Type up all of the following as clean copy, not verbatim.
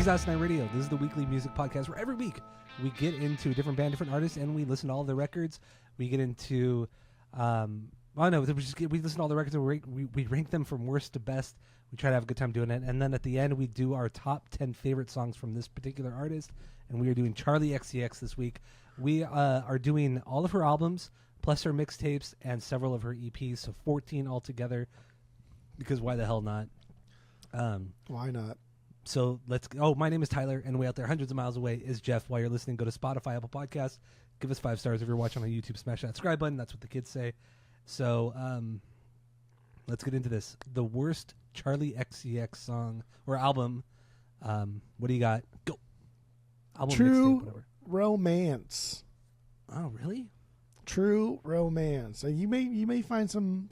is Asinine Radio. This is the weekly music podcast where every week we get into a different band, different artists, and we listen to all of their records. We get into, we listen to all the records and we rank them from worst to best. We try to have a good time doing it. And then at the end, we do our top 10 favorite songs from this particular artist. And we are doing Charli XCX this week. We are doing all of her albums, plus her mixtapes, and several of her EPs, so 14 altogether. Because why the hell not? Why not? So let's go. Oh, my name is Tyler, and way out there, hundreds of miles away, is Jeff. While you're listening, go to Spotify, Apple Podcasts. Give us 5 stars if you're watching on YouTube. Smash that subscribe button. That's what the kids say. So let's get into this. The worst Charli XCX song or album. What do you got? Go. Album, True mixtape, whatever. Romance. Oh, really? True Romance. You may find some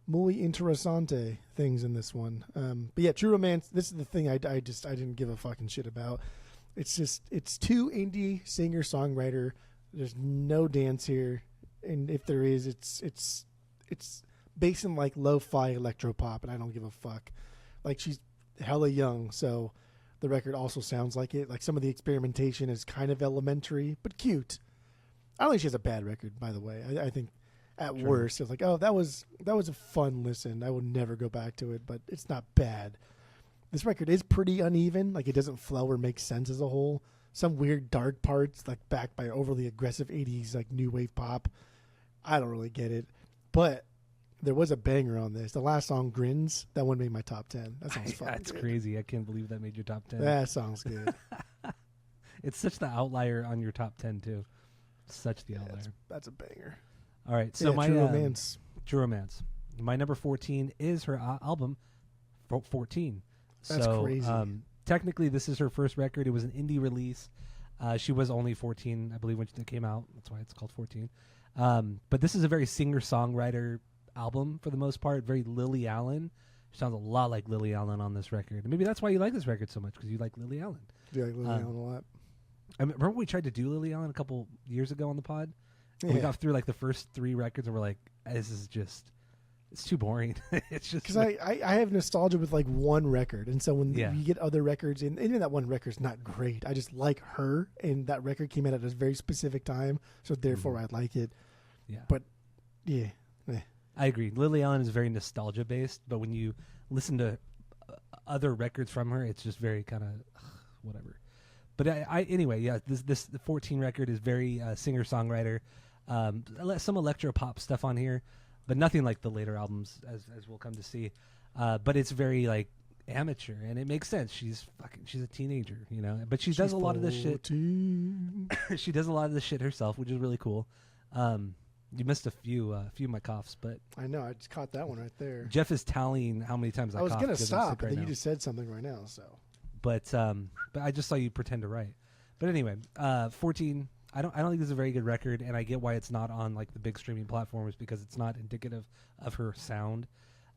muy interesante things in this one. But yeah, True Romance. This is the thing I didn't give a fucking shit about. It's too indie singer songwriter. There's no dance here, and if there is, it's based in like lo-fi electropop, and I don't give a fuck. Like, she's hella young, so the record also sounds like it. Like, some of the experimentation is kind of elementary, but cute. I don't think she has a bad record, by the way. I think at worst, it's like, oh, that was a fun listen. I will never go back to it, but it's not bad. This record is pretty uneven. Like, it doesn't flow or make sense as a whole. Some weird dark parts, like backed by overly aggressive 80s, like new wave pop. I don't really get it. But there was a banger on this. The last song, Grins, that one made my top 10. That sounds fun. That's crazy. I can't believe that made your top 10. That sounds good. It's such the outlier on your top 10, too. Such the outlier. That's a banger. All right. So my True Romance. True Romance. My number 14 is her album, 14. That's crazy. Technically, this is her first record. It was an indie release. She was only 14, I believe, when it came out. That's why it's called 14. But this is a very singer-songwriter album for the most part. Very Lily Allen. She sounds a lot like Lily Allen on this record. And maybe that's why you like this record so much, because you like Lily Allen. Do you like Lily Allen a lot? I remember we tried to do Lily Allen a couple years ago on the pod. Yeah. We got through like the first 3 records and we're like, this is just, it's too boring. It's just because I have nostalgia with like one record, and so when you get other records, and even that one record's not great. I just like her, and that record came out at a very specific time, so therefore I like it. Yeah, but yeah, I agree. Lily Allen is very nostalgia based, but when you listen to other records from her, it's just very kind of whatever. But this the 14 record is very singer songwriter. Some electro pop stuff on here, but nothing like the later albums, as we'll come to see. But it's very like amateur, and it makes sense. She's a teenager, you know. But she does a lot of this shit. She does a lot of this shit herself, which is really cool. You missed a few of my coughs, but I know I just caught that one right there. Jeff is tallying how many times I coughed. I was gonna stop, but right then you just said something right now, so. But I just saw you pretend to write. But anyway, 14. I don't think this is a very good record, and I get why it's not on like the big streaming platforms, because it's not indicative of her sound.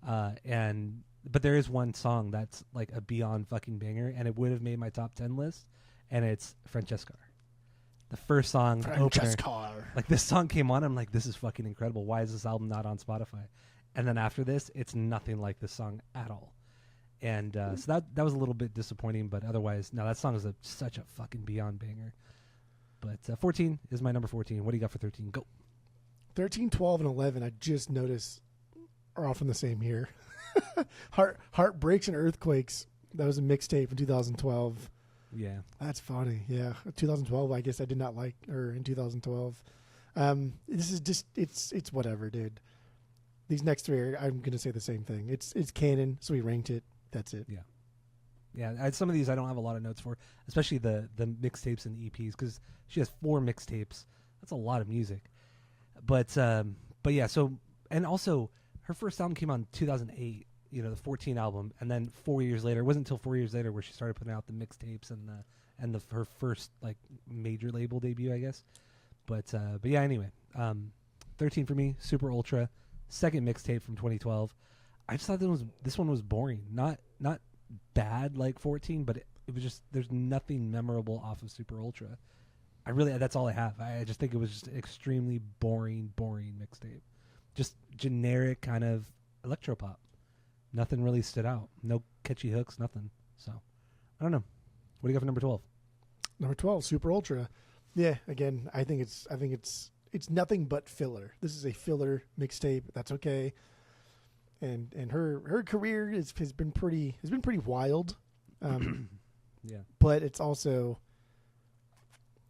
But there is one song that's like a beyond fucking banger, and it would have made my top 10 list, and it's Francesca. The first song, the opener, like this song came on, I'm like, this is fucking incredible. Why is this album not on Spotify? And then after this, it's nothing like this song at all. And so that was a little bit disappointing, but otherwise, no, that song is such a fucking beyond banger. But 14 is my number 14. What do you got for 13? Go. 13, 12, and 11, I just noticed are all from the same year. Heartbreaks and Earthquakes. That was a mixtape in 2012. Yeah. That's funny. Yeah. 2012, I guess I did not like her in 2012. This is just, it's whatever, dude. These next 3 I'm going to say the same thing. It's canon, so we ranked it. That's it. Yeah. Yeah, some of these I don't have a lot of notes for, especially the mixtapes and EPs, because she has 4 mixtapes. That's a lot of music. But yeah, so, and also her first album came out in 2008, you know, the 14 album, and then 4 years later, it wasn't until 4 years later where she started putting out the mixtapes and her first like major label debut, I guess. But yeah, anyway, 13 for me, Super Ultra, second mixtape from 2012. I just thought this one was boring, not bad like 14, but it was just, there's nothing memorable off of Super Ultra. That's all I have. I just think it was just extremely boring mixtape. Just generic kind of electropop. Nothing really stood out. No catchy hooks, nothing. So I don't know. What do you got for number 12? Number 12, Super Ultra. Yeah, again, I think it's nothing but filler. This is a filler mixtape. That's okay. And her career has been pretty wild. Yeah. But it's also,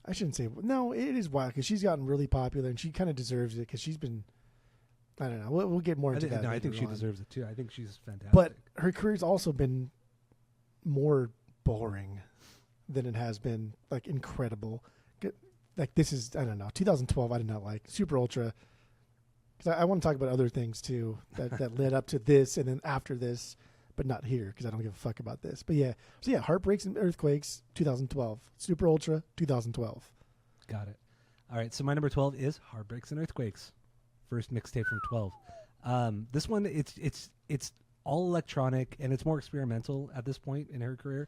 I shouldn't say, no, it is wild because she's gotten really popular and she kind of deserves it because she's been, I don't know. We'll get more into that. No, I think she on. deserves it too. I think she's fantastic. But her career's also been more boring than it has been like incredible. Like this is, I don't know, 2012 I did not like. Super Ultra, because I want to talk about other things too that led up to this and then after this, but not here because I don't give a fuck about this. But yeah, so yeah, Heartbreaks and Earthquakes, 2012. Super Ultra, 2012. Got it. All right, so my number 12 is Heartbreaks and Earthquakes, first mixtape from 12. This one, it's all electronic and it's more experimental at this point in her career,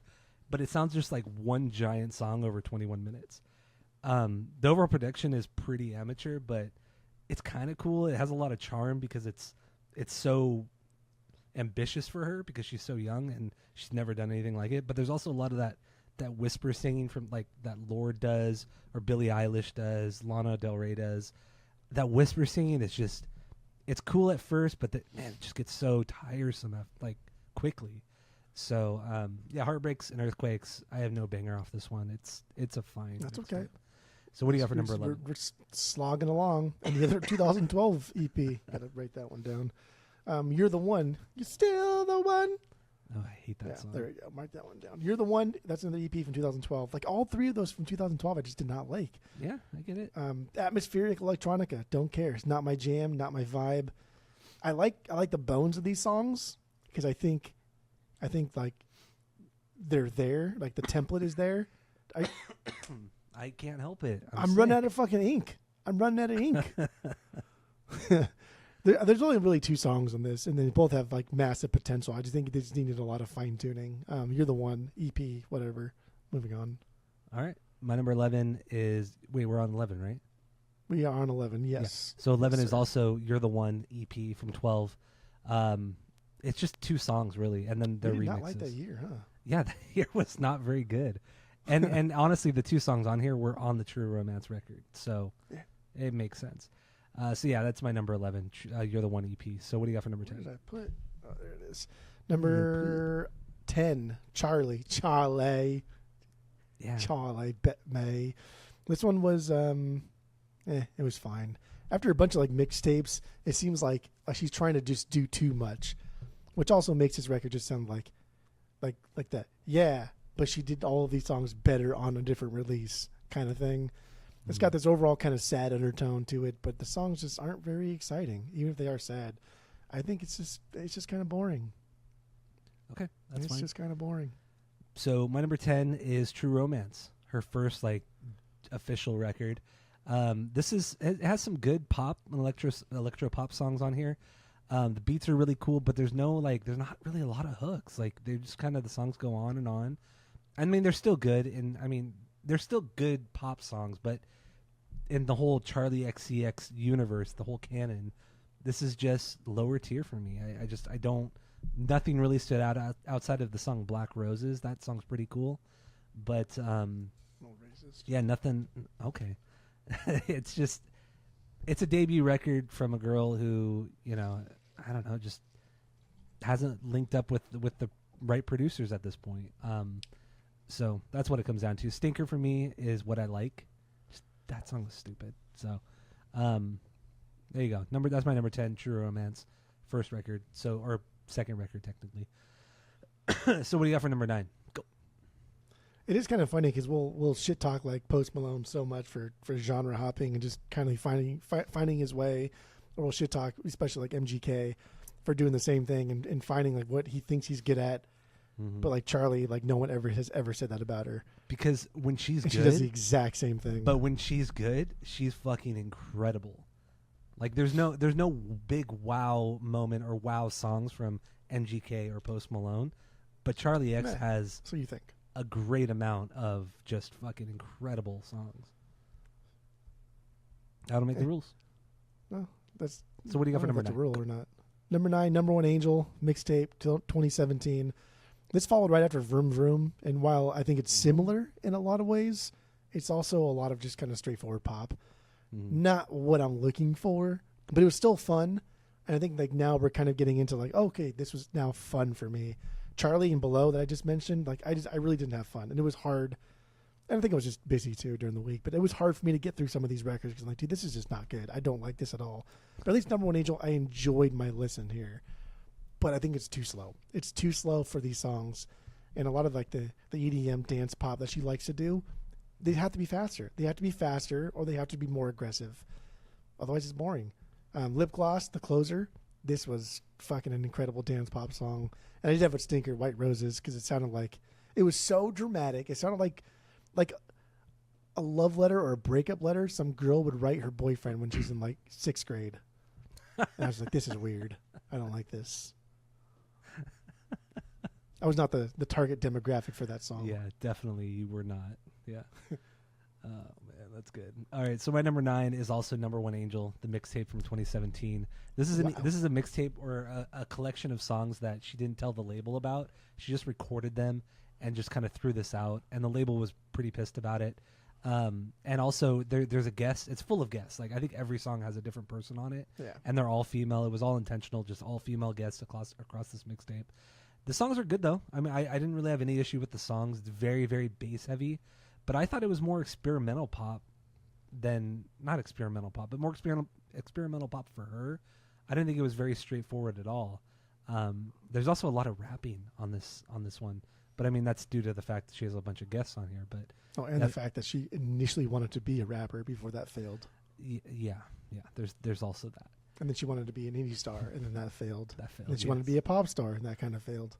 but it sounds just like one giant song over 21 minutes. The overall production is pretty amateur, but it's kind of cool. It has a lot of charm because it's so ambitious for her because she's so young and she's never done anything like it. But there's also a lot of that whisper singing from like that Lorde does or Billie Eilish does, Lana Del Rey does. That whisper singing is just, it's cool at first, but man, it just gets so tiresome like quickly. So yeah, Heartbreaks and Earthquakes. I have no banger off this one. It's a fine. That's okay. Tape. So what do you got for number 11? We're slogging along. And the other 2012 EP. Got to write that one down. You're the One. You're still the one. Oh, I hate that song. There we go. Mark that one down. You're the One. That's another EP from 2012. Like all three of those from 2012, I just did not like. Yeah, I get it. Atmospheric electronica. Don't care. It's not my jam. Not my vibe. I like the bones of these songs because I think like they're there. Like the template is there. I can't help it. I'm running out of fucking ink. There's only really two songs on this, and they both have like massive potential. I just think they just needed a lot of fine tuning. You're the One, EP, whatever. Moving on. All right. My number 11 is, wait, we're on 11, right? We are on 11, yes. Yeah. So 11 yes, is also You're the One, EP from 12. It's just two songs, really, and then the remixes. You did not like that year, huh? Yeah, that year was not very good. And honestly, the two songs on here were on the True Romance record, so it makes sense. So yeah, that's my number 11. You're the One EP. So what do you got for number 10? Where did I put? Oh, there it is. Number 10, Charli. Yeah. Charli Bet May. This one was it was fine. After a bunch of like mixtapes, it seems like she's trying to just do too much, which also makes this record just sound like that. Yeah, but she did all of these songs better on a different release kind of thing. It's got this overall kind of sad undertone to it, but the songs just aren't very exciting, even if they are sad. I think it's just kind of boring. Okay, that's fine. It's just kind of boring. So my number 10 is True Romance, her first like official record. It has some good pop and electro pop songs on here. The beats are really cool, but there's not really a lot of hooks. Like they're just kind of, the songs go on and on. I mean, they're still good, and I mean, they're still good pop songs, but in the whole Charli XCX universe, the whole canon, this is just lower tier for me. I don't, nothing really stood out outside of the song Black Roses. That song's pretty cool, but yeah, nothing. Okay. It's a debut record from a girl who, I don't know, just hasn't linked up with the right producers at this point. So that's what it comes down to. Stinker for me is what I like. Just, that song was stupid. So, there you go. That's my number 10, True Romance, first record. So, or second record technically. So what do you got for number 9? Go. It is kind of funny because we'll shit talk like Post Malone so much for genre hopping and just kind of finding his way, or we'll shit talk especially like MGK for doing the same thing and finding like what he thinks he's good at. Mm-hmm. But like Charli, like no one has ever said that about her. Because when she's good, she does the exact same thing. But when she's good, she's fucking incredible. Like there's no big wow moment or wow songs from MGK or Post Malone, but Charli X has. So you think a great amount of just fucking incredible songs. That'll make the rules. No, that's. So what do you got for number 9? The rule or not? Number 9, Number One Angel mixtape till 2017. This followed right after Vroom Vroom, and while I think it's similar in a lot of ways, it's also a lot of just kind of straightforward pop. Not what I'm looking for, but it was still fun. And I think like now we're kind of getting into like, okay, this was now fun for me. Charli and Below that I just mentioned, like I really didn't have fun, and it was hard. And I think I was just busy too during the week, but it was hard for me to get through some of these records because I'm like, dude, this is just not good. I don't like this at all. But at least Number One Angel, I enjoyed my listen here, but I think it's too slow. It's too slow for these songs, and a lot of like the EDM dance pop that she likes to do. They have to be faster. They have to be faster, or they have to be more aggressive. Otherwise, it's boring. Lip Gloss, the closer. This was fucking an incredible dance pop song. And I did have a stinker, White Roses, because it sounded like it was so dramatic. It sounded like a love letter or a breakup letter some girl would write her boyfriend when she's in like 6th grade. And I was like, this is weird. I don't like this. I was not the target demographic for that song. Yeah, definitely you were not. Yeah. Oh, man, that's good. All right, so my number 9 is also Number One Angel, the mixtape from 2017. This is this is a mixtape or a collection of songs that she didn't tell the label about. She just recorded them and just kind of threw this out, and the label was pretty pissed about it. And also there's a guest. It's full of guests. Like I think every song has a different person on it, and they're all female. It was all intentional, just all female guests across this mixtape. The songs are good though. I mean, I didn't really have any issue with the songs. It's very, very bass heavy. But I thought it was more experimental pop than, not experimental pop, but more experimental pop for her. I didn't think it was very straightforward at all. There's also a lot of rapping on this one, but I mean that's due to the fact that she has a bunch of guests on here. But the fact that she initially wanted to be a rapper before that failed. Yeah. There's also that. And then she wanted to be an indie star, and then that failed. And then she yes. wanted to be a pop star, and that kind of failed.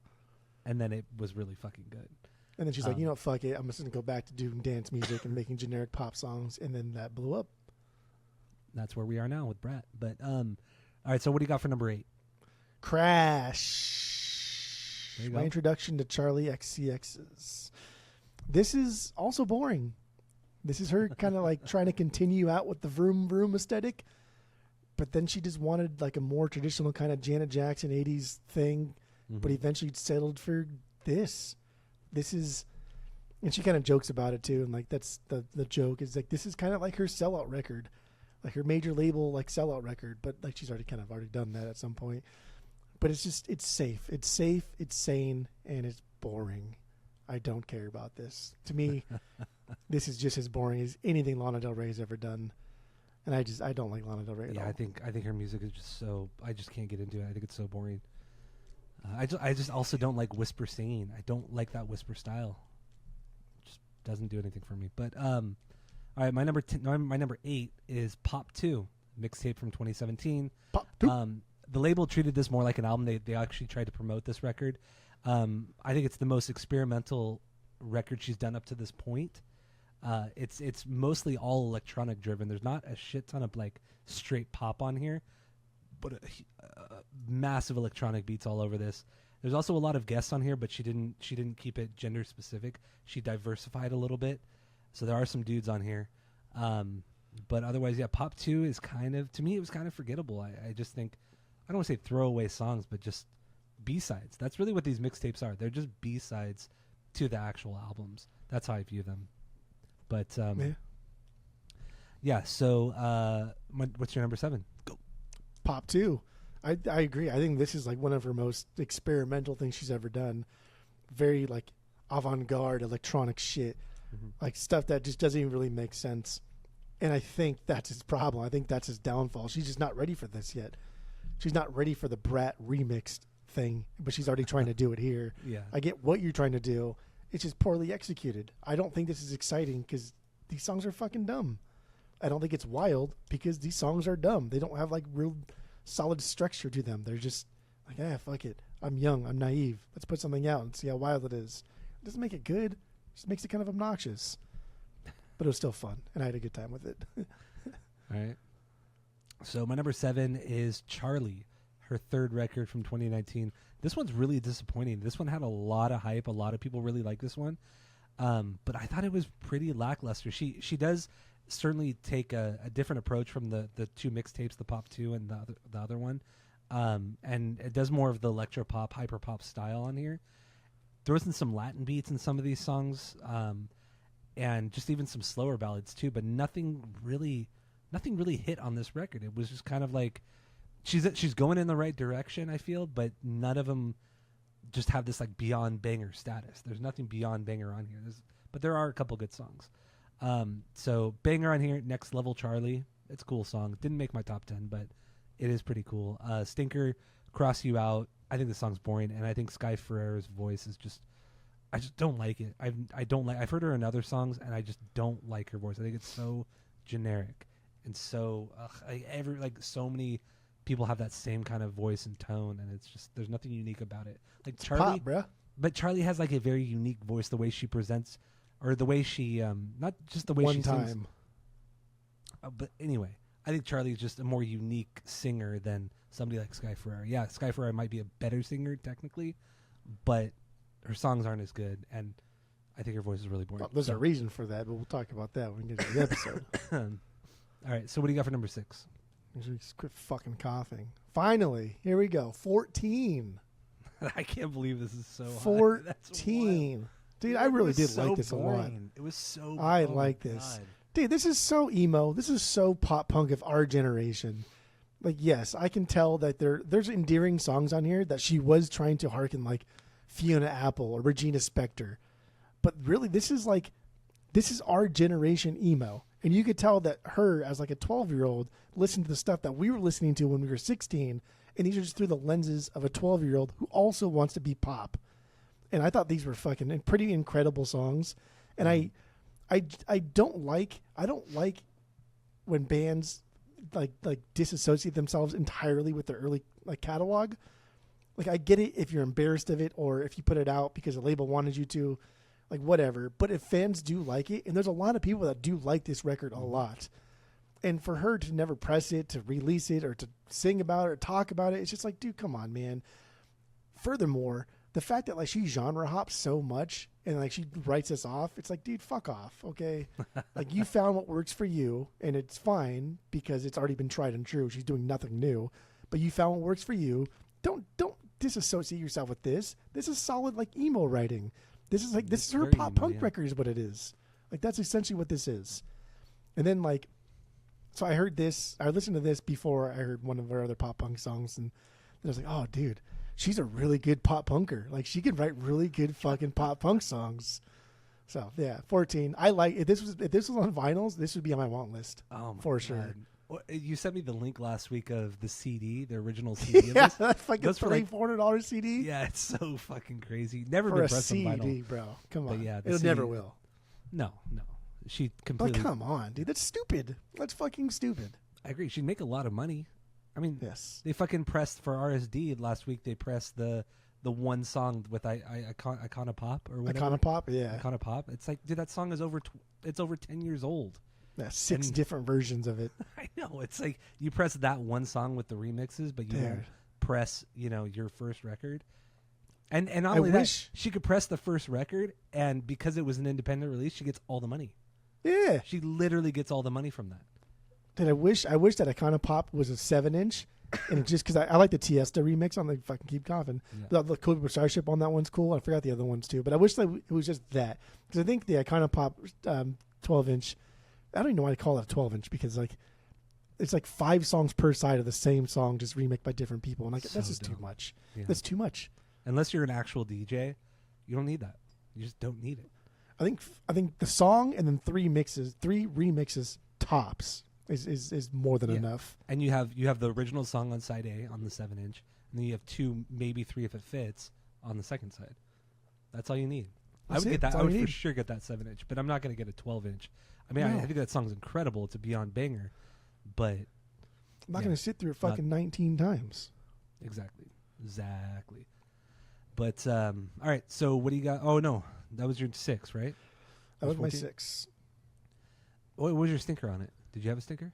And then it was really fucking good. And then she's like, you know what, fuck it. I'm just going to go back to doing dance music and making generic pop songs. And then that blew up. That's where we are now with Brat. But, all right, so what do you got for number 8? Crash. There you My go. introduction to Charli XCX's. This is also boring. This is her kind of like trying to continue out with the vroom vroom aesthetic. But then she just wanted like a more traditional kind of Janet Jackson 80s thing. Mm-hmm. But eventually settled for this. This is, and she kind of jokes about it too, and like that's the joke is like this is kind of like her sellout record, like her major label like sellout record, but like she's already done that at some point. But it's safe, it's sane, and it's boring. I don't care about this. To me, this is just as boring as anything Lana Del Rey has ever done, and I don't like Lana Del Rey at all. I think her music is just so, I just can't get into it. I think it's so boring. I just also don't like whisper singing. I don't like that whisper style. Just doesn't do anything for me. But all right, my number 8 is Pop 2, mixtape from 2017. Pop 2. The label treated this more like an album. They actually tried to promote this record. I think it's the most experimental record she's done up to this point. It's mostly all electronic driven. There's not a shit ton of like straight pop on here, but massive electronic beats all over this. There's also a lot of guests on here, but she didn't keep it gender specific. She diversified a little bit, so there are some dudes on here. But otherwise, yeah, Pop 2 is kind of, to me, it was kind of forgettable. I just think, I don't want to say throwaway songs, but just B-sides. That's really what these mixtapes are. They're just B-sides to the actual albums. That's how I view them. But yeah. So what's your number 7? Go. Pop 2. I agree. I think this is like one of her most experimental things she's ever done. Very like avant-garde electronic shit, like stuff that just doesn't even really make sense. And I think that's his problem. I think that's his downfall. She's just not ready for this yet. She's not ready for the Brat remixed thing, but she's already trying to do it here. Yeah. I get what you're trying to do. It's just poorly executed. I don't think this is exciting because these songs are fucking dumb. I don't think it's wild because these songs are dumb. They don't have like real solid structure to them. They're just like, fuck it. I'm young. I'm naive. Let's put something out and see how wild it is. It doesn't make it good. It just makes it kind of obnoxious. But it was still fun, and I had a good time with it. All right. So my number 7 is Charli, her third record from 2019. This one's really disappointing. This one had a lot of hype. A lot of people really like this one. But I thought it was pretty lackluster. She does certainly take a different approach from the two mixtapes, the Pop 2 and the other one. And it does more of the electro pop, hyper pop style on here. throws in some Latin beats in some of these songs, and just even some slower ballads too. But nothing really hit on this record. It was just kind of like she's going in the right direction, I feel, but none of them just have this like beyond banger status. There's nothing beyond banger on here. But there are a couple good songs. So banger on here, Next Level Charli. It's a cool song. Didn't make my top 10, but it is pretty cool. Stinker, Cross You Out. I think the song's boring, and I think Sky Ferrera's voice is just, I just don't like it. I've heard her in other songs, and I just don't like her voice. I think it's so generic and so so many people have that same kind of voice and tone, and it's just there's nothing unique about it. Like It's Charli, pop, bruh. but Charli has like a very unique voice, the way she presents, or the way she not just the way One she sings. time. But anyway, I think Charli is just a more unique singer than somebody like Sky Ferrera. Yeah, Sky Ferrera might be a better singer technically, but her songs aren't as good, and I think her voice is really boring. Well, there's a reason for that, but we'll talk about that when we get to the episode. All right, so what do you got for number 6? Just quit fucking coughing. Finally, here we go. 14. I can't believe this is so high. 14. Dude, I really did so like this boring. a lot. It was so I oh like my this. God. Dude, this is so emo. This is so pop punk of our generation. Like, yes, I can tell that there's endearing songs on here that she was trying to hearken like Fiona Apple or Regina Spektor. But really, this is our generation emo. And you could tell that her, as like a 12-year-old, listened to the stuff that we were listening to when we were 16. And these are just through the lenses of a 12-year-old who also wants to be pop. And I thought these were fucking pretty incredible songs. And I don't like when bands like disassociate themselves entirely with their early like catalog. Like, I get it if you're embarrassed of it or if you put it out because the label wanted you to, like, whatever. But if fans do like it, and there's a lot of people that do like this record a lot, and for her to never press it, to release it, or to sing about it or talk about it, it's just like, dude, come on, man. Furthermore, the fact that like she genre hops so much and like she writes us off, it's like, dude, fuck off, okay? Like, you found what works for you, and it's fine because it's already been tried and true. She's doing nothing new, but you found what works for you. Don't disassociate yourself with this. This is solid like emo writing. This is her pop punk record is what it is. Like, that's essentially what this is. And then like, so I heard this. I listened to this before I heard one of her other pop punk songs, and I was like, oh, dude, she's a really good pop punker. Like, she can write really good fucking pop punk songs. So yeah, 14. I like if this was on vinyls, this would be on my want list. Oh my for God. sure. Well, you sent me the link last week of the CD, the original CD. Yeah, of this. that's like a Those for like $400 CD. Yeah, it's so fucking crazy. Never For been a pressed on CD, vinyl. bro. Come But on. yeah, the it CD never will. No. She But completely. come on, dude. That's stupid. That's fucking stupid. I agree. She'd make a lot of money. I mean, Yes. they fucking pressed for RSD last week. They pressed the one song with Icona Pop or whatever. Icona Pop, yeah. Icona Pop. It's like, dude, that song is it's over 10 years old. Yeah, 6 And- different versions of it. I know. It's like you press that one song with the remixes, but you Dude. don't press, your first record. And not I only that, wish- she could press the first record, and because it was an independent release, she gets all the money. Yeah. She literally gets all the money from that. Dude, I wish that Icona Pop was a 7-inch. And just because I like the Tiesto remix on the fucking Keep Coughing. Yeah. The Cobra Starship on that one's cool. I forgot the other ones too. But I wish that it was just that. Because I think the Icona Pop 12-inch, I don't even know why to call it a 12-inch because like it's like 5 songs per side of the same song just remixed by different people. And like, So that's just too dumb. much. Yeah. That's too much. Unless you're an actual DJ, you don't need that. You just don't need it. I think the song and then 3 remixes tops is more than Yeah. enough. And you have the original song on side A on the 7-inch, and then you have 2, maybe 3 if it fits on the second side. That's all you need. That's I would it. get that. That's I all would you for need. sure get that 7-inch, but I'm not going to get a 12-inch. I mean, No. I think that song's incredible. It's a beyond banger, but I'm not Yeah. going to sit through it fucking 19 times. exactly. But all right. So what do you got? Oh no, that was your 6, right? That was my 14? 6. What was your stinker on it? Did you have a stinker?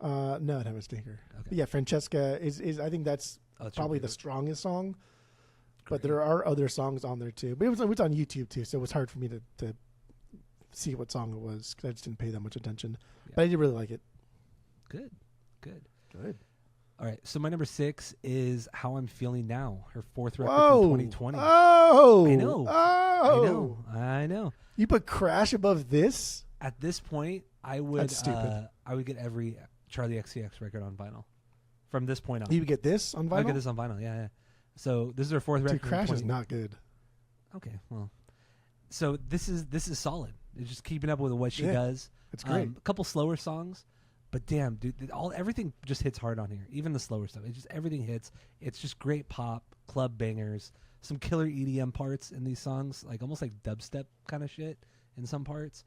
No, I don't have a stinker. Okay. But yeah, Francesca is I think that's Oh, that's your probably the favorite. strongest song. But Great. there are other songs on there too. But it was on YouTube too, so it was hard for me to see what song it was because I just didn't pay that much attention. Yeah. But I did really like it. Good. Good. All right, so my number 6 is How I'm Feeling Now, her 4th record Whoa. from 2020. Oh. I know. Oh. I know. You put Crash above this? At this point, I would That's stupid. I would get every Charli XCX record on vinyl. From this point on. You would get this on vinyl? I would get this on vinyl, yeah. So this is her 4th record. Dude, Crash is not good. Okay, well. So this is solid. It's just keeping up with what she does. It's great. A couple slower songs. But damn, dude, everything just hits hard on here. Even the slower stuff. Everything hits. It's just great pop, club bangers, some killer EDM parts in these songs, like almost like dubstep kind of shit in some parts.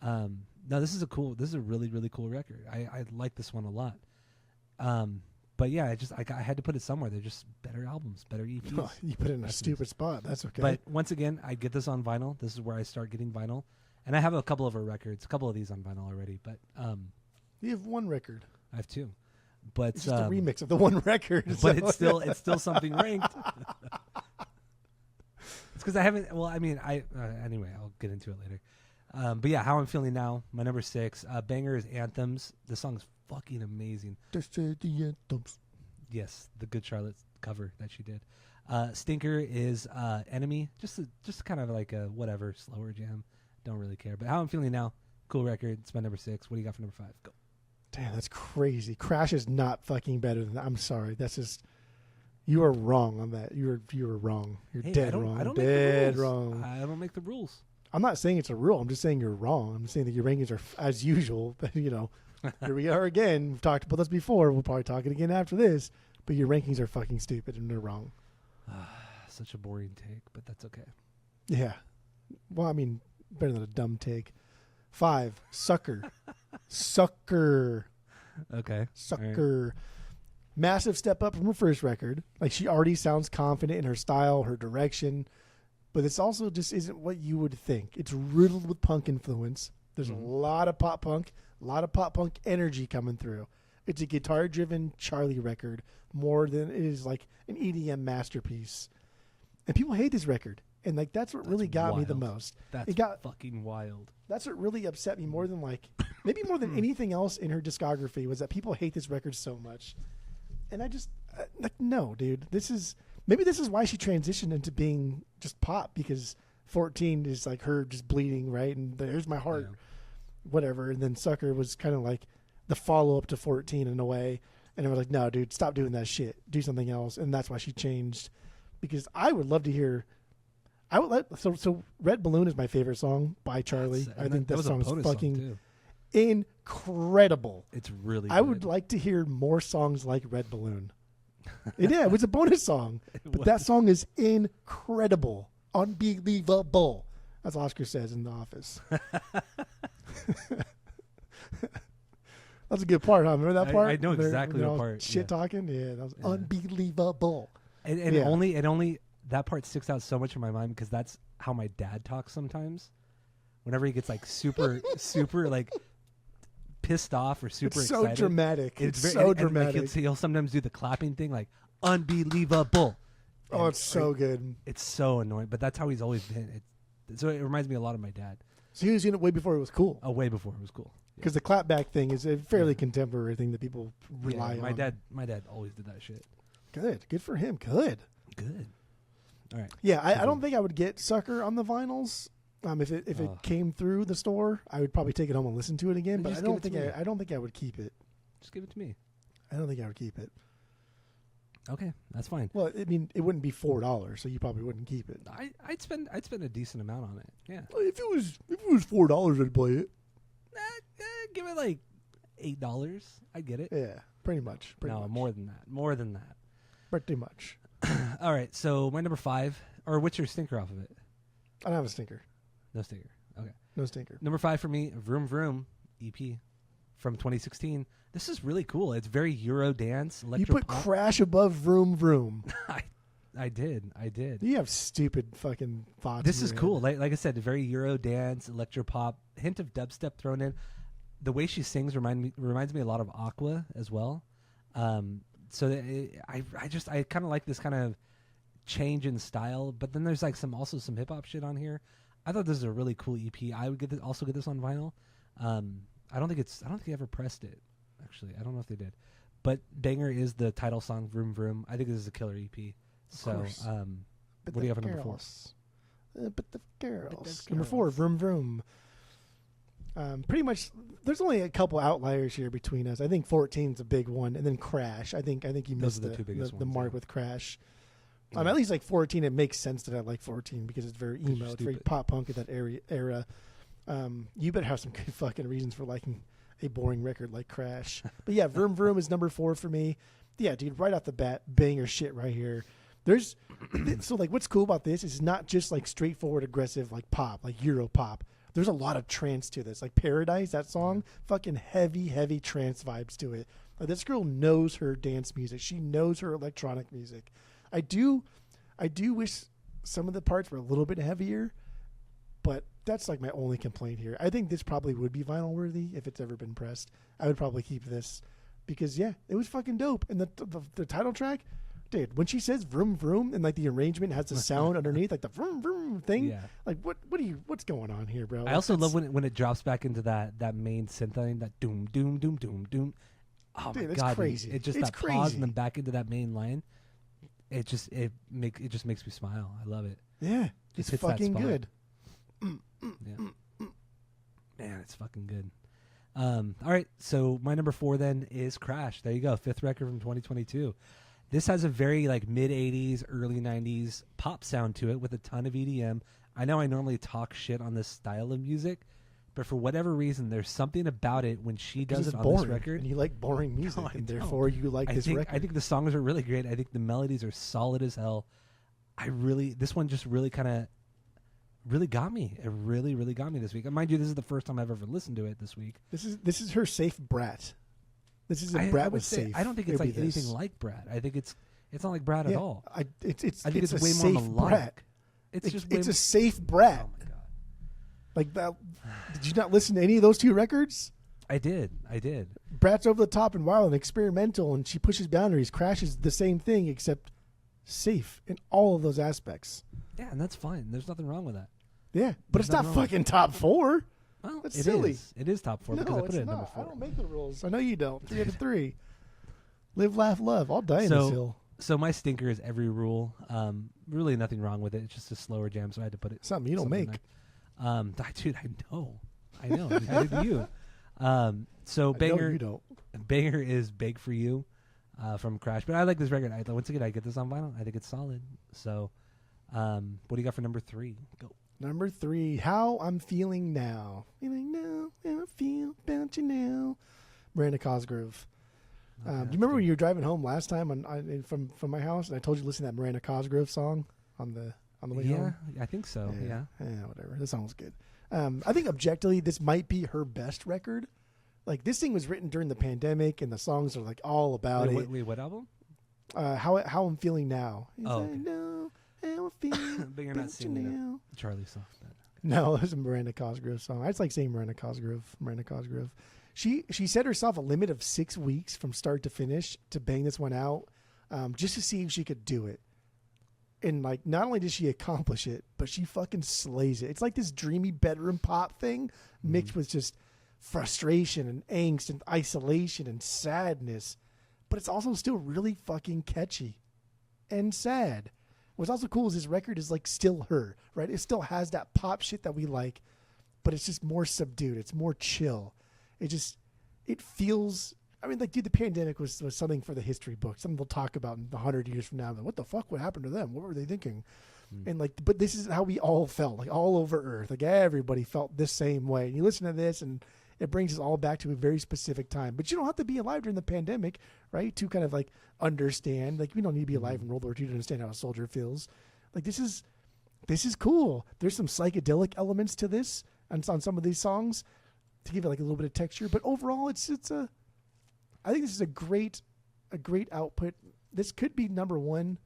No, this is a really, really cool record. I like this one a lot. But yeah, I had to put it somewhere. They're just better albums, better EPs. Oh, you put it in a stupid spot. That's okay. But once again, I get this on vinyl. This is where I start getting vinyl. And I have a couple of her records, a couple of these on vinyl already, but you have one record. I have 2, but it's just a remix of the one record. But it's still something ranked. It's because I haven't. Well, I mean, anyway, I'll get into it later. But yeah, How I'm Feeling Now, my number 6. Banger is Anthems. The song's fucking amazing. Just the anthems. Yes, the Good Charlotte cover that she did. Stinker is Enemy. Just kind of like a whatever slower jam. Don't really care. But How I'm Feeling Now, cool record. It's my number 6. What do you got for number 5? Go. Damn, that's crazy. Crash is not fucking better than that. I'm sorry. That's just you are wrong on that. You are wrong. You're dead wrong. I don't dead make the rules. wrong. I don't make the rules. I'm not saying it's a rule. I'm just saying you're wrong. I'm saying that your rankings are as usual. But here we are again. We've talked about this before. We'll probably talk it again after this. But your rankings are fucking stupid and they're wrong. Such a boring take, but that's okay. Yeah. Well, I mean, better than a dumb take. 5, Sucker. Sucker. Okay. Sucker. Right. Massive step up from her first record. Like, she already sounds confident in her style, her direction. But it's also just isn't what you would think. It's riddled with punk influence. There's a lot of pop punk energy coming through. It's a guitar-driven Charli record more than it is like an EDM masterpiece. And people hate this record. And like that's what really got me the most. That's fucking wild. That's what really upset me more than maybe more than anything else in her discography was that people hate this record so much. And I just no, dude. Maybe this is why she transitioned into being just pop, because 14 is like her just bleeding, right? And there's my heart, whatever. And then Sucker was kind of like the follow up to 14 in a way. And I was like, no, dude, stop doing that shit. Do something else. And that's why she changed. Because I would love to hear. So Red Balloon is my favorite song by Charli. I think that song is fucking incredible. It's really good. I would like to hear more songs like Red Balloon. It was a bonus song, but that song is incredible, unbelievable, as Oscar says in The Office. That's a good part, huh? Remember that part? I know exactly what part. Shit talking, yeah, that was unbelievable. And only that part sticks out so much in my mind because that's how my dad talks sometimes. Whenever he gets like super like pissed off or super it's excited. So dramatic. It's so dramatic. And he'll sometimes do the clapping thing like unbelievable. Oh, it's so good. It's so annoying, but that's how he's always been. So it reminds me a lot of my dad. So he was doing it way before it was cool. Oh, way before it was cool. Because the clapback thing is a fairly contemporary thing that people rely on. My dad always did that shit. Good for him. Good. All right. Yeah, I don't think I would get Sucker on the vinyls. If it came through the store, I would probably take it home and listen to it again. But I don't think I would keep it. Just give it to me. I don't think I would keep it. Okay, that's fine. Well, I mean, it wouldn't be $4, so you probably wouldn't keep it. I'd spend a decent amount on it. Yeah. Well, if it was $4, I'd play it. Give it like $8. I get it. Yeah, pretty much. More than that. Pretty much. All right, so my number 5, or what's your stinker off of it? I don't have a stinker. No stinker. Okay. No stinker. Number 5 for me, Vroom Vroom EP from 2016. This is really cool. It's very Euro dance. You put Crash above Vroom Vroom. I did. You have stupid fucking thoughts. This is cool. Like I said, very Euro dance, electropop, hint of dubstep thrown in. The way she sings reminds me a lot of Aqua as well. So I kind of like this kind of change in style, but then there's like some hip hop shit on here. I thought this was a really cool EP. I would get this on vinyl. I don't think they ever pressed it. Actually, I don't know if they did, But Banger is the title song, Vroom Vroom. I think this is a killer EP. So, course. what do you have for number 4? But the girls. Number 4, Vroom Vroom. Pretty much, there's only a couple outliers here between us. I think 14 is a big one, and then Crash. I think you missed the two biggest the ones, mark yeah. with Crash. Yeah. At least like 14, it makes sense that I like 14 because it's very emo. It's very stupid. pop punk at that era. You better have some good fucking reasons for liking a boring record like Crash. But yeah, Vroom Vroom is number 4 for me. Yeah, dude, right off the bat, banger shit right here. There's so like what's cool about this is not just like straightforward aggressive like pop, like Euro pop. There's a lot of trance to this. Like Paradise, that song, fucking heavy trance vibes to it. Like, this girl knows her dance music. She knows her electronic music. I do wish some of the parts were a little bit heavier, but that's like my only complaint here. I think this probably would be vinyl worthy if it's ever been pressed. I would probably keep this because yeah, it was fucking dope. And the title track, dude, when she says vroom vroom and like the arrangement has the sound underneath, like the vroom vroom thing, Yeah. like what's going on here, bro? I also love when it drops back into that main synth line, that doom doom doom doom doom. Oh Dude, my it's god, crazy. It just It's that pause crazy. and then back into that main line. It just makes me smile. I love it. Yeah, Just it's hits that fucking spot. good. Yeah. Man, it's fucking good. All right, so my number 4 then is Crash. There you go, 5th record from 2022. This has a very like mid 80s, early 90s pop sound to it with a ton of EDM. I know I normally talk shit on this style of music, but for whatever reason, there's something about it when she does It's it on boring, this record. and you like boring music, No, I and don't. therefore you like this record. I think the songs are really great. I think the melodies are solid as hell. This one just really kind of really got me. It really got me this week. And mind you, this is the first time I've ever listened to it this week. This is her safe brat. This is a I brat would was say, safe. I don't think it's It'd like be anything this. like Brad. I think it's not like Brad at all. It's I think it's a way safe more melodic. brat. It's just way it's a safe brat. Oh my god. Like that. Did you not listen to any of those 2 records? I did. Brat's over the top and wild and experimental, and she pushes boundaries. Crash is the same thing except safe in all of those aspects. Yeah, and that's fine. There's nothing wrong with that. Yeah, but it's not nothing wrong. fucking top 4. Well, That's it silly. is. It is top 4 because I No, put it's it at number not. 4. I don't make the rules. I know you don't. 3 out of 3. Live, laugh, love. I'll die in this hill. So my stinker is Every Rule. Really nothing wrong with it. It's just a slower jam, so I had to put it. Something you don't make. Dude, I know. Neither do you. So I know banger, you don't. banger is Big for You, from Crash. But I like this record. Once again, I get this on vinyl. I think it's solid. So, what do you got for number 3? Go. Number 3, How I'm Feeling Now. Feeling now, how I feel about you now. Miranda Cosgrove. Do you remember when you were driving home last time from my house, and I told you to listen to that Miranda Cosgrove song on the way home? I think so. Yeah. Whatever. The song was good. I think objectively, this might be her best record. Like, this thing was written during the pandemic, and the songs are like all about it. Wait, what album? How I'm Feeling Now. Oh, okay. I know how I feel But you're not about you singing now. the Charlie song. No, it was a Miranda Cosgrove song. I just like saying Miranda Cosgrove. She set herself a limit of 6 weeks from start to finish to bang this one out, just to see if she could do it. And like, not only did she accomplish it, but she fucking slays it. It's like this dreamy bedroom pop thing mixed with just frustration and angst and isolation and sadness. But it's also still really fucking catchy and sad. What's also cool is this record is like still her, right? It still has that pop shit that we like, but it's just more subdued. It's more chill. It feels, I mean, like, dude, the pandemic was something for the history book. Something we'll talk about in 100 years from now. Like, what the fuck would happen to them? What were they thinking? And like, but this is how we all felt, like all over Earth. Like everybody felt this same way. And you listen to this and it brings us all back to a very specific time. But you don't have to be alive during the pandemic, right? To kind of like understand, like, we don't need to be alive in World War II to understand how a soldier feels. Like, this is cool. There's some psychedelic elements to this on some of these songs to give it like a little bit of texture. But overall, I think this is a great output. This could be number 1.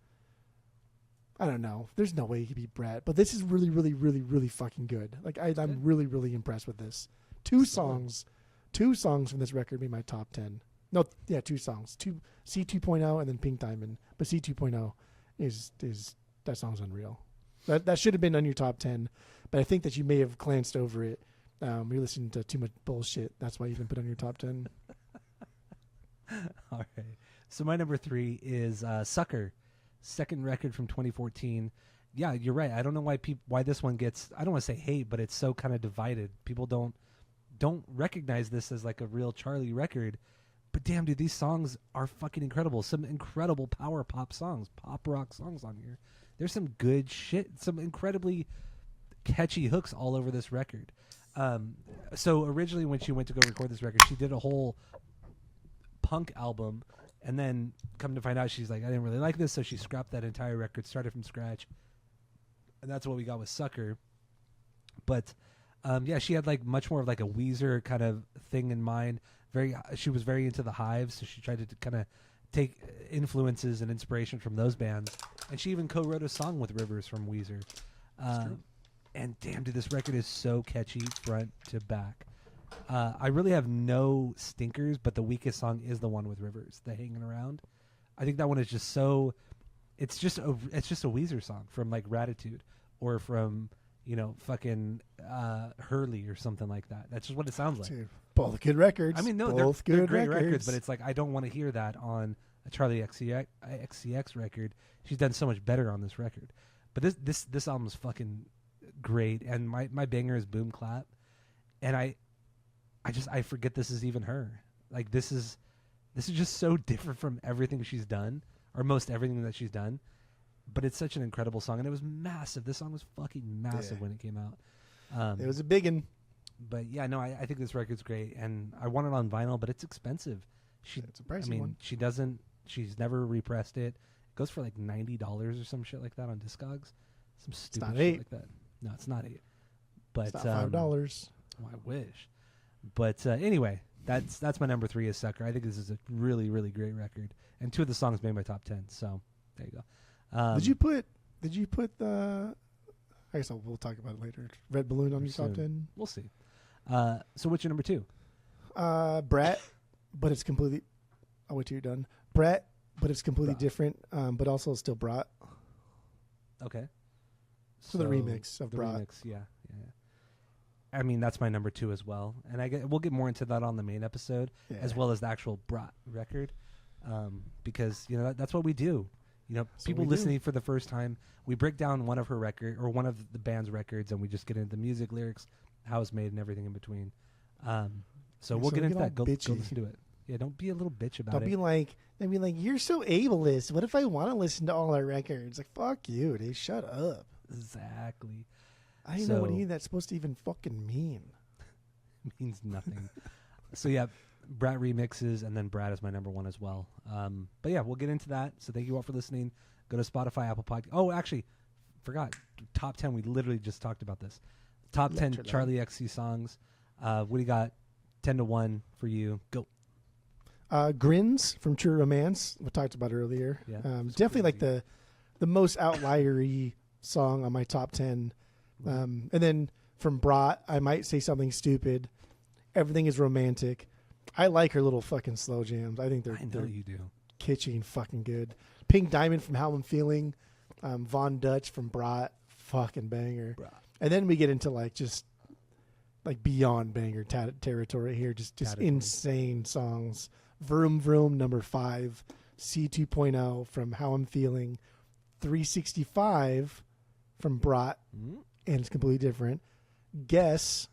I don't know. There's no way he could beat Brad, but this is really, really, really, really fucking good. Like, I'm really, really impressed with this. Two songs from this record made my top 10. No, yeah, 2 songs. C 2.0 and then Pink Diamond. But C 2.0 is that song's unreal. That should have been on your top 10, but I think that you may have glanced over it. You're listening to too much bullshit. That's why you didn't put it on your top 10. All right. So my number 3 is Sucker, second record from 2014. Yeah, you're right. I don't know why this one gets, I don't want to say hate, but it's so kind of divided. People don't recognize this as like a real Charli record. But damn, dude, these songs are fucking incredible. Some incredible power pop songs, pop rock songs on here. There's some good shit, some incredibly catchy hooks all over this record. So originally when she went to go record this record, she did a whole punk album, and then come to find out she's like, I didn't really like this, so she scrapped that entire record, started from scratch, and that's what we got with Sucker. But yeah, she had like much more of like a Weezer kind of thing in mind. She was very into the Hives, so she tried to kind of take influences and inspiration from those bands, and she even co-wrote a song with Rivers from Weezer. And damn, dude, this record is so catchy front to back. I really have no stinkers, but the weakest song is the one with Rivers, the Hanging Around. I think that one is just so. It's just a Weezer song from like Ratitude or from fucking Hurley or something like that. That's just what it sounds like. Dude, both good records. I mean, no, they're great records, but it's like I don't want to hear that on a Charli XCX record. She's done so much better on this record. But this album is fucking great, and my banger is Boom Clap, and I forget this is even her. Like this is just so different from everything she's done, or most everything that she's done. But it's such an incredible song, and it was massive. This song was fucking massive when it came out. It was a big one. But yeah, no, I think this record's great, and I want it on vinyl, but it's expensive. It's a pricey one. She's never repressed it. It goes for like $90 or some shit like that on Discogs. Some stupid shit like that. No, it's not $8. But it's not $5. Oh, I wish. But anyway, that's my number 3 is Sucker. I think this is a really, really great record, and 2 of the songs made my top 10. So there you go. Did you put the? I guess we'll talk about it later. Red Balloon on your top 10. We'll see. So what's your number 2? Brat, but it's completely. I'll wait till you're done. Brat, but it's completely different. But also still Brat. Okay. So the remix of Brat. Remix, yeah. I mean, that's my number 2 as well, and we'll get more into that on the main episode, as well as the actual Brat record, because that's what we do. People listening for the first time, we break down one of her record or one of the band's records, and we just get into the music, lyrics, how it's made, and everything in between. So we'll get into that. Go listen to it. Yeah, don't be a little bitch about it. Don't be like, you're so ableist. What if I want to listen to all our records? Like, fuck you, dude. Shut up. Exactly. I don't know what any of that's supposed to even fucking mean. It means nothing. So yeah, Brat remixes, and then Brat is my number 1 as well. But yeah, we'll get into that. So thank you all for listening. Go to Spotify, Apple Podcast. Oh, actually, forgot. Top 10. We literally just talked about this. Top 10 Charli XCX songs. What do you got? 10-1 for you. Go. Grins from True Romance, we talked about earlier. Yeah, definitely like the most outlier-y song on my top 10. And then from Brat, I might say something stupid. Everything is romantic. I like her little fucking slow jams. I think they're you do. Kitschy and fucking good. Pink Diamond from How I'm Feeling. Von Dutch from Brat, fucking banger. And then we get into like just like beyond banger territory here. Just insane songs. Vroom Vroom number 5. C 2.0 from How I'm Feeling. 365 from Brat, and it's completely different. Guess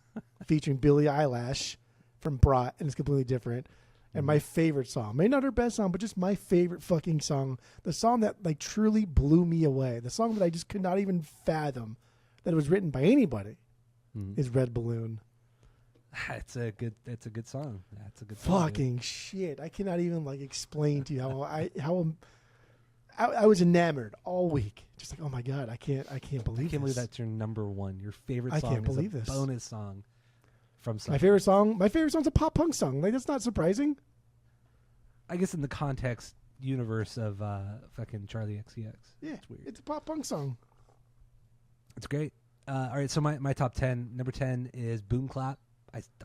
featuring Billie Eilish from Brat, and it's completely different. And my favorite song, maybe not her best song, but just my favorite fucking song, the song that like truly blew me away, the song that I just could not even fathom that it was written by anybody, is Red Balloon. It's a good song. That's a good song. Fucking shit! I cannot even like explain to you how I was enamored all week. Just like, oh my god, I can't believe that's your number 1. Your favorite song can't believe is a bonus song from Sucker. My favorite song's a pop punk song. Like, that's not surprising. I guess in the context universe of fucking Charli XCX. Yeah, it's weird. It's a pop punk song. It's great. All right, so my top 10. Number 10 is Boom Clap.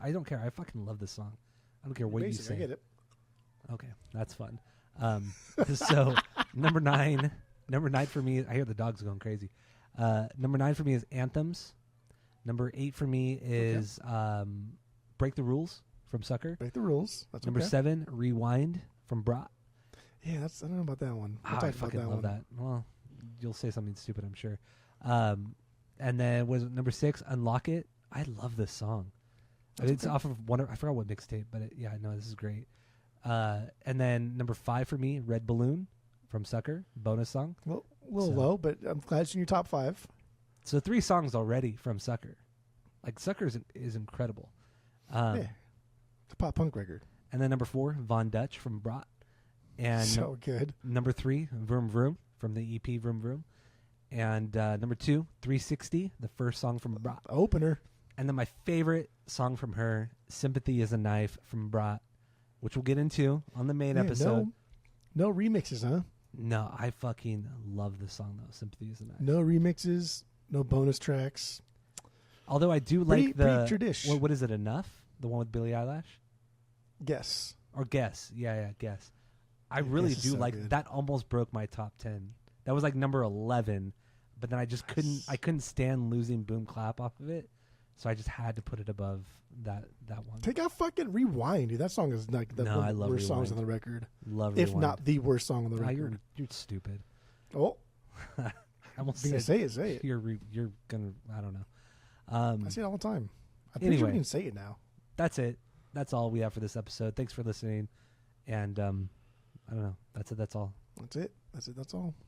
I don't care. I fucking love this song. I don't care what you say. I get it. Okay, that's fun. So number 9 for me, I hear the dogs going crazy. Number 9 for me is Anthems. Number 8 for me is Break the Rules from Sucker. Break the Rules. That's number 7, Rewind from Brat. Yeah, I don't know about that one. We'll I talk about fucking that love one. that. Well, you'll say something stupid, I'm sure. And then was number 6, Unlock It. I love this song. It's off of one. I forgot what mixtape, but this is great. And then number 5 for me, Red Balloon from Sucker, bonus song. Well, a little low, but I'm glad it's in your top 5. So 3 songs already from Sucker. Like Sucker is incredible. Yeah, it's a pop punk record. And then number 4, Von Dutch from Brat. And So good. Number 3, Vroom Vroom from the EP Vroom Vroom. And number 2, 360, the first song from Brat. Opener. And then my favorite song from her, Sympathy is a Knife from Brat, which we'll get into on the main episode. No remixes, huh? No, I fucking love this song, though. Sympathy is a Knife. No remixes, no bonus tracks. Although I do Pretty like the... tradish. What is it, Enough? The one with Billie Eilish? Guess. Or Guess. Yeah, Guess. I really Guess is do so like... good. That almost broke my top 10. That was like number 11, but then I just couldn't stand losing Boom Clap off of it. So I just had to put it above that one. Take out fucking Rewind, dude. That song is like one I of the love worst songs on Rewind. the record. Love If Rewind. not the worst song on the record. You're stupid. Oh, I almost you can said say it. you're gonna. I don't know. I say it all the time. I'm pretty sure we can say it now. That's it. That's all we have for this episode. Thanks for listening, and I don't know. That's it. That's all. That's it. That's all.